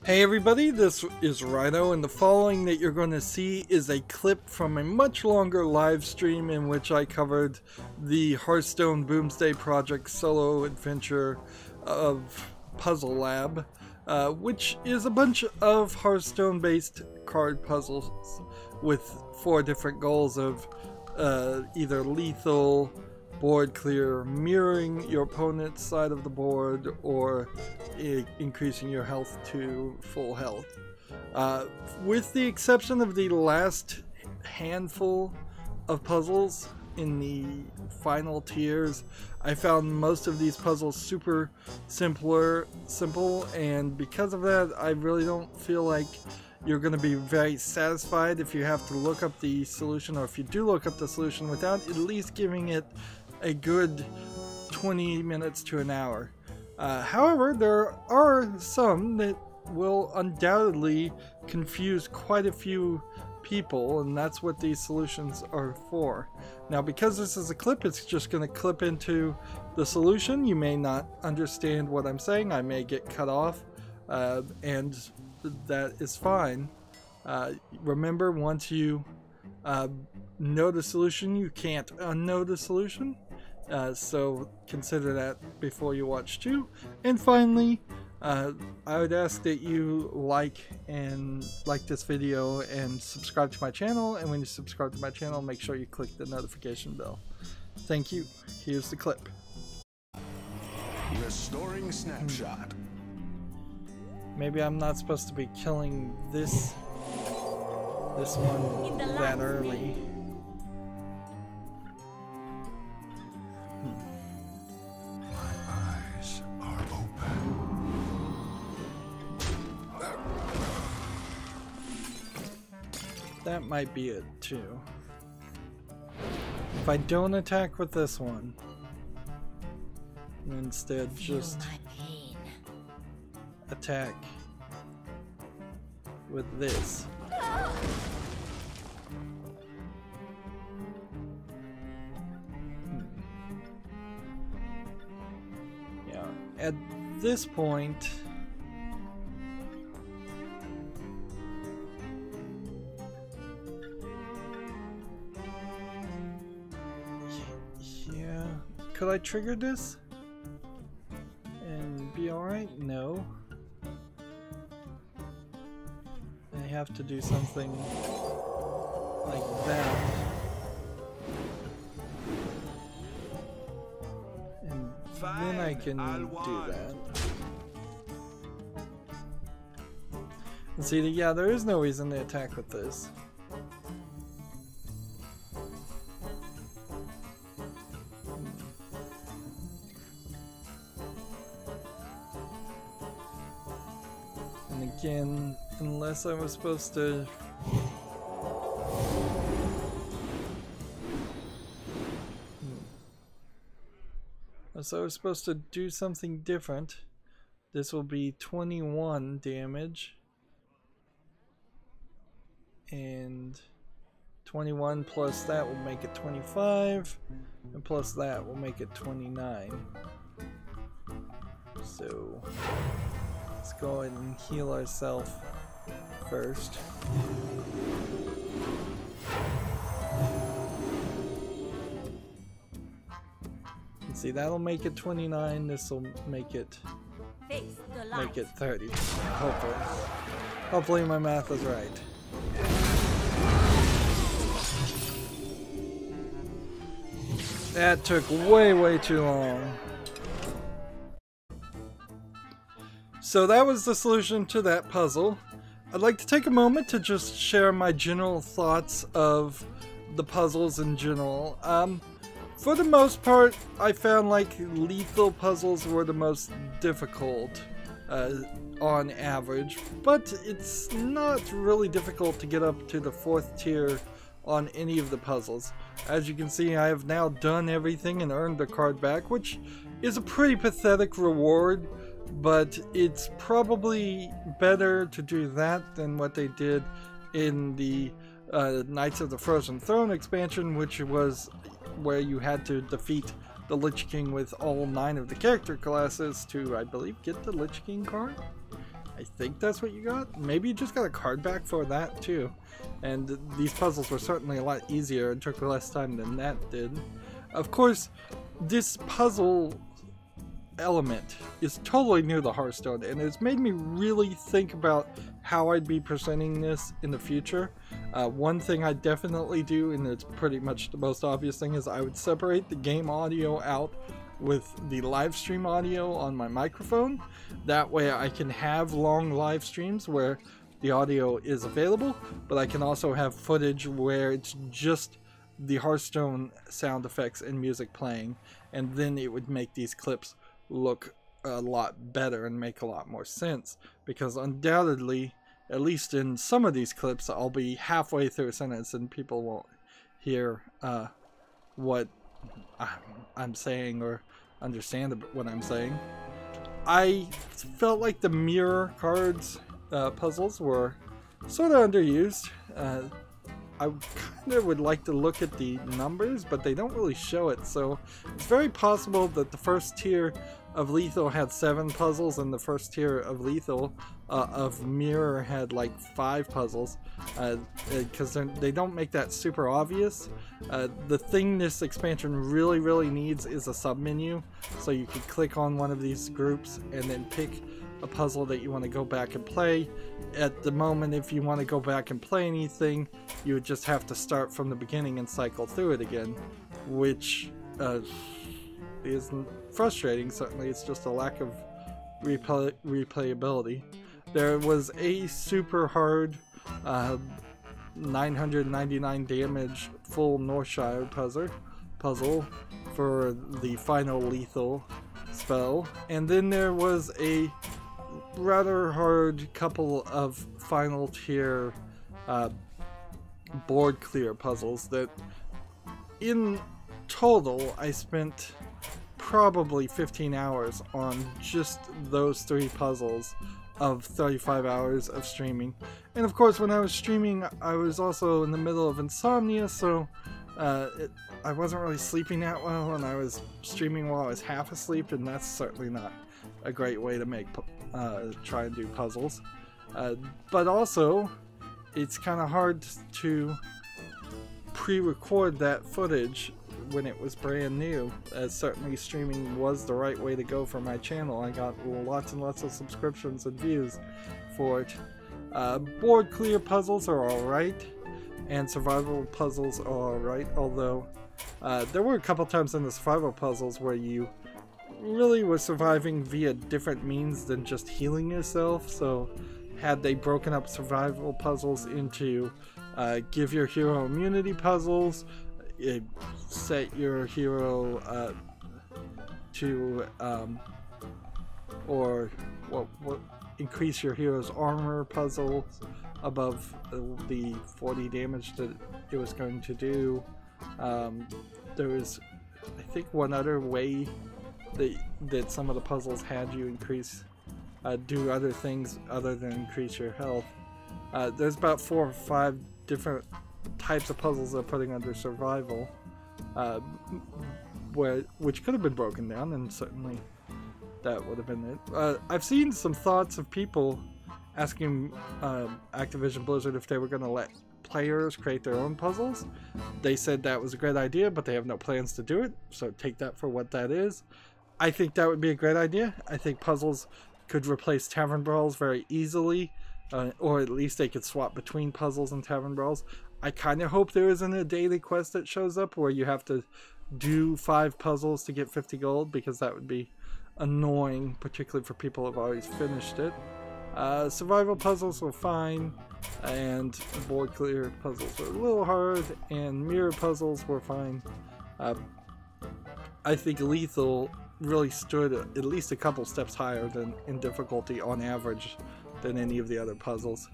Hey everybody, this is Rydo, and the following that you're going to see is a clip from a much longer live stream in which I covered the Hearthstone Boomsday Project solo adventure of Puzzle Lab, which is a bunch of Hearthstone based card puzzles with 4 different goals of either lethal, board clear, mirroring your opponent's side of the board, or increasing your health to full health. With the exception of the last handful of puzzles in the final tiers, I found most of these puzzles super simple, and because of that I really don't feel like you're going to be very satisfied if you have to look up the solution, or if you do look up the solution, without at least giving it a good 20 minutes to an hour. However, there are some that will undoubtedly confuse quite a few people, and that's what these solutions are for. Now, because this is a clip, it's just going to clip into the solution. You may not understand what I'm saying. I may get cut off, and that is fine. Remember, once you know the solution, you can't unknow the solution. So consider that before you watch too. And finally, I would ask that you like this video and subscribe to my channel. And when you subscribe to my channel, make sure you click the notification bell. Thank you. Here's the clip. Restoring snapshot. Maybe I'm not supposed to be killing this one that early. That might be it too. If I don't attack with this one, and instead just attack with this. Yeah, at this point, could I trigger this and be alright? No. I have to do something like that. And then I can do that. And see, yeah, there is no reason to attack with this. Again, unless I was supposed to do something different, this will be 21 damage, and 21 plus that will make it 25, and plus that will make it 29. So let's go ahead and heal ourselves first. And see, that'll make it 29. This will make it 30. Hopefully my math is right. That took way too long. So that was the solution to that puzzle. I'd like to take a moment to just share my general thoughts of the puzzles in general. For the most part, I found like lethal puzzles were the most difficult on average, but it's not really difficult to get up to the 4th tier on any of the puzzles. As you can see, I have now done everything and earned the card back, which is a pretty pathetic reward. But it's probably better to do that than what they did in the Knights of the Frozen Throne expansion, which was where you had to defeat the Lich King with all 9 of the character classes to, I believe, get the Lich King card. I think that's what you got. Maybe you just got a card back for that too. And these puzzles were certainly a lot easier and took less time than that did. Of course, this puzzle element is totally new to Hearthstone, and it's made me really think about how I'd be presenting this in the future. One thing I definitely do, and it's pretty much the most obvious thing, is I would separate the game audio out with the live stream audio on my microphone. That way I can have long live streams where the audio is available, but I can also have footage where it's just the Hearthstone sound effects and music playing, and then it would make these clips look a lot better and make a lot more sense, because undoubtedly, at least in some of these clips, I'll be halfway through a sentence and people won't hear what I'm saying or understand what I'm saying. I felt like the mirror cards puzzles were sort of underused. I kind of would like to look at the numbers, but they don't really show it, so it's very possible that the first tier of Lethal had 7 puzzles and the first tier of Lethal of Mirror had like 5 puzzles, because they don't make that super obvious. The thing this expansion really needs is a submenu, so you can click on one of these groups and then pick a puzzle that you want to go back and play. At the moment, if you want to go back and play anything, you would just have to start from the beginning and cycle through it again, which is frustrating. Certainly, it's just a lack of replayability. There was a super hard 999 damage full Northshire puzzle for the final Lethal spell, and then there was a rather hard couple of final tier board clear puzzles that in total I spent probably 15 hours on just those 3 puzzles of 35 hours of streaming. And of course, when I was streaming, I was also in the middle of insomnia, so I wasn't really sleeping that well, and I was streaming while I was half asleep, and that's certainly not a great way to make try and do puzzles. But also, it's kind of hard to pre-record that footage when it was brand new. Certainly streaming was the right way to go for my channel. I got lots and lots of subscriptions and views for it. Board clear puzzles are alright, and survival puzzles are alright, although there were a couple times in the survival puzzles where you really were surviving via different means than just healing yourself. So had they broken up survival puzzles into give your hero immunity puzzles, set your hero to or what increase your hero's armor puzzle above the 40 damage that it was going to do. There was, I think, one other way that some of the puzzles had you increase, do other things other than increase your health. There's about 4 or 5 different types of puzzles they're putting under survival, which could have been broken down, and certainly that would have been it. I've seen some thoughts of people asking Activision Blizzard if they were going to let players create their own puzzles. They said that was a great idea, but they have no plans to do it, so take that for what that is. I think that would be a great idea. I think puzzles could replace tavern brawls very easily, or at least they could swap between puzzles and tavern brawls. I kind of hope there isn't a daily quest that shows up where you have to do 5 puzzles to get 50 gold, because that would be annoying, particularly for people who have always finished it. Survival puzzles were fine, and board clear puzzles were a little hard, and mirror puzzles were fine. I think Lethal really stood at least a couple steps higher than in difficulty on average than any of the other puzzles.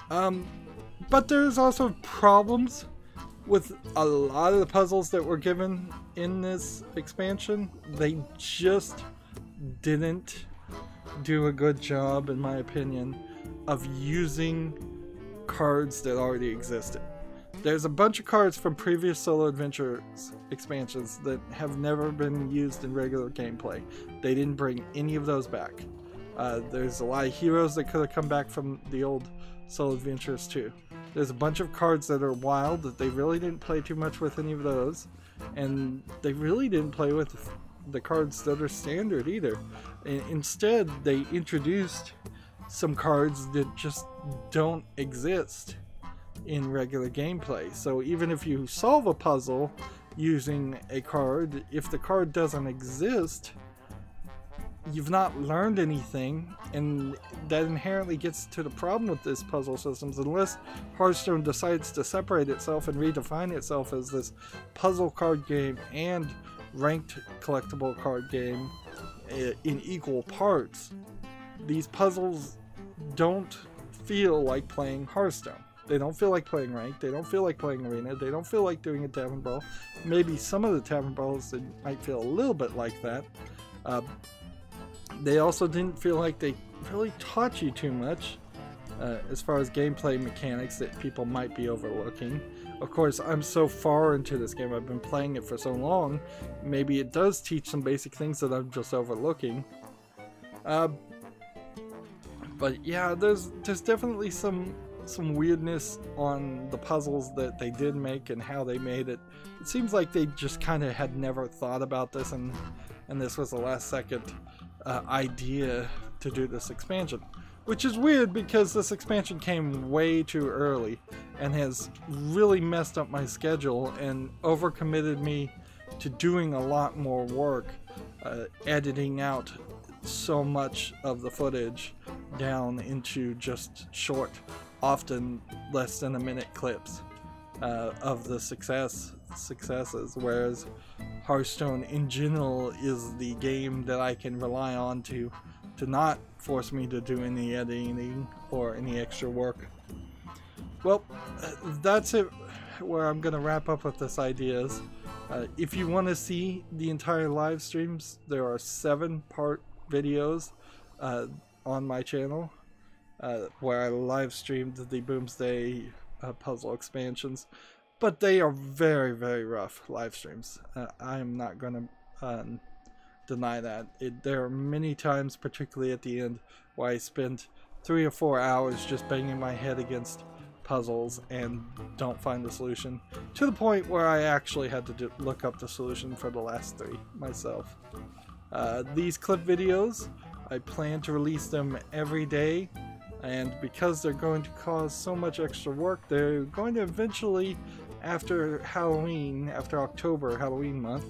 But there's also problems with a lot of the puzzles that were given in this expansion. They just didn't do a good job, in my opinion, of using cards that already existed. There's a bunch of cards from previous Solo Adventures expansions that have never been used in regular gameplay. They didn't bring any of those back. There's a lot of heroes that could have come back from the old Solo Adventures too. There's a bunch of cards that are wild that they really didn't play too much with any of those, and they really didn't play with the cards that are standard either. Instead, they introduced some cards that just don't exist in regular gameplay. So even if you solve a puzzle using a card, if the card doesn't exist, you've not learned anything, and that inherently gets to the problem with this puzzle systems. Unless Hearthstone decides to separate itself and redefine itself as this puzzle card game and ranked collectible card game in equal parts, these puzzles don't feel like playing Hearthstone. They don't feel like playing ranked, they don't feel like playing arena, they don't feel like doing a tavern brawl. Maybe some of the tavern brawls might feel a little bit like that. They also didn't feel like they really taught you too much as far as gameplay mechanics that people might be overlooking. Of course, I'm so far into this game, I've been playing it for so long, maybe it does teach some basic things that I'm just overlooking. But yeah, there's definitely some weirdness on the puzzles that they did make and how they made it. It seems like they just kind of had never thought about this, and this was the last second idea to do this expansion. Which is weird because this expansion came way too early and has really messed up my schedule and overcommitted me to doing a lot more work, editing out so much of the footage down into just short, often less than a minute clips of the successes, whereas Hearthstone in general is the game that I can rely on to not force me to do any editing or any extra work. Well, that's it where I'm gonna wrap up with this ideas. If you want to see the entire live streams, there are 7-part videos on my channel where I live streamed the Boomsday puzzle expansions, but they are very, very rough live streams. I am not gonna deny that. There are many times, particularly at the end, where I spend 3 or 4 hours just banging my head against puzzles and don't find the solution, to the point where I actually had to look up the solution for the last 3 myself. These clip videos, I plan to release them every day, and because they're going to cause so much extra work, they're going to eventually, after Halloween, after October, Halloween month,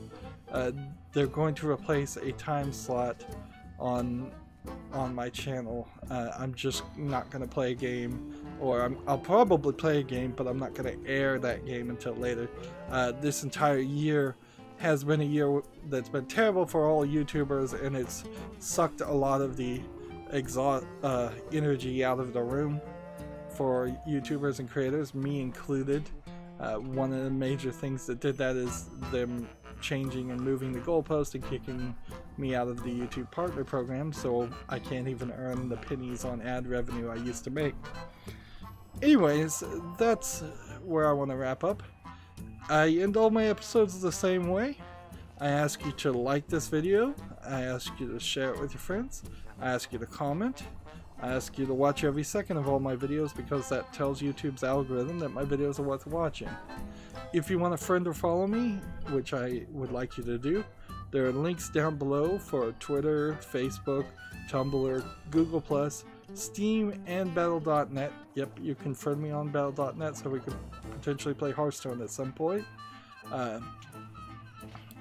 they're going to replace a time slot on my channel. I'm just not going to play a game, or I'll probably play a game, but I'm not going to air that game until later. This entire year has been a year that's been terrible for all YouTubers, and it's sucked a lot of the energy out of the room for YouTubers and creators, me included. One of the major things that did that is them changing and moving the goalpost and kicking me out of the YouTube partner program, so I can't even earn the pennies on ad revenue I used to make. Anyways, that's where I want to wrap up. I end all my episodes the same way. I ask you to like this video, I ask you to share it with your friends, I ask you to comment, I ask you to watch every second of all my videos, because that tells YouTube's algorithm that my videos are worth watching. If you want to friend or follow me, which I would like you to do, there are links down below for Twitter, Facebook, Tumblr, Google+, Steam, and Battle.net. Yep, you can friend me on Battle.net so we could potentially play Hearthstone at some point.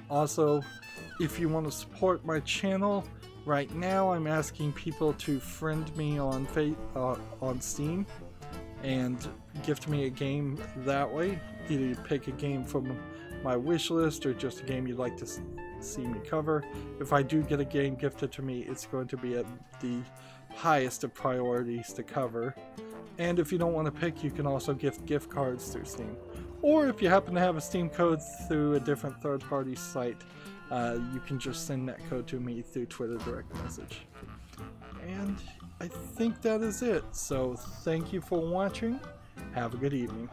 Also, if you want to support my channel, right now I'm asking people to friend me on Steam and gift me a game that way. Either you pick a game from my wish list or just a game you'd like to see me cover. If I do get a game gifted to me, it's going to be at the highest of priorities to cover. And if you don't want to pick, you can also gift gift cards through Steam. Or if you happen to have a Steam code through a different third-party site, you can just send that code to me through Twitter direct message. And I think that is it. So thank you for watching. Have a good evening.